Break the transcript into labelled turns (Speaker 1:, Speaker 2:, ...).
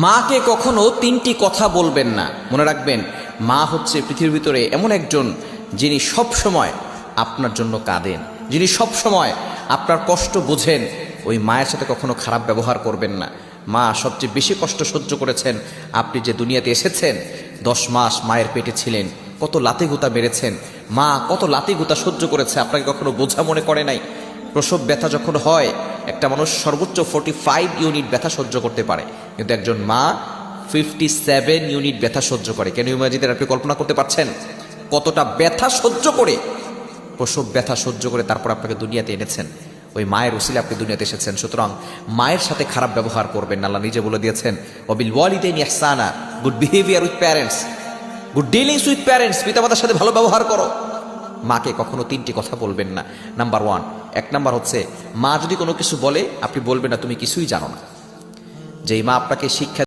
Speaker 1: মাকে কখনো তিনটি কথা বলবেন না। মনে রাখবেন, মা হচ্ছে পৃথিবীর ভিতরে এমন একজন যিনি সব সময় আপনার জন্য কাঁদেন, যিনি সব সময় আপনার কষ্ট বোঝেন। ওই মায়ের সাথে কখনো খারাপ ব্যবহার করবেন না। মা সবচেয়ে বেশি কষ্ট সহ্য করেছেন। আপনি যে দুনিয়াতে এসেছেন, 10 মাস মায়ের পেটে ছিলেন, কত লাতি গুতা মেরেছেন, মা কত লাতি গুতা সহ্য করেছে, আপনাকে কখনো বোঝা মনে করে নাই। প্রসব ব্যথা যখন হয়, একটা মানুষ সর্বোচ্চ 45 ইউনিট ব্যথা সহ্য করতে পারে, কিন্তু একজন মা 57 ইউনিট ব্যথা সহ্য করে। কেন ইমাজিদের আপনি কল্পনা করতে পারছেন কতটা ব্যথা সহ্য করে, প্রসব ব্যথা সহ্য করে তারপর আপনাকে দুনিয়াতে এনেছেন। ওই মায়ের উসিলে আপনি দুনিয়াতে এসেছেন। সুতরাং মায়ের সাথে খারাপ ব্যবহার করবেন না। আল্লাহ নিজে বলে দিয়েছেন, ওয়াবিল ওয়ালিদাইনি ইহসানা, good behaviour with parents, good dealings with parents, পিতামাতার সাথে ভালো ব্যবহার করো। মাকে কখনো তিনটি কথা বলবেন না। নাম্বার 1, 1 নাম্বার হচ্ছে, মা যদি কোনো কিছু বলে আপনি বলবেন না তুমি কিছুই জানো না। যেই মা আপনাকে শিক্ষা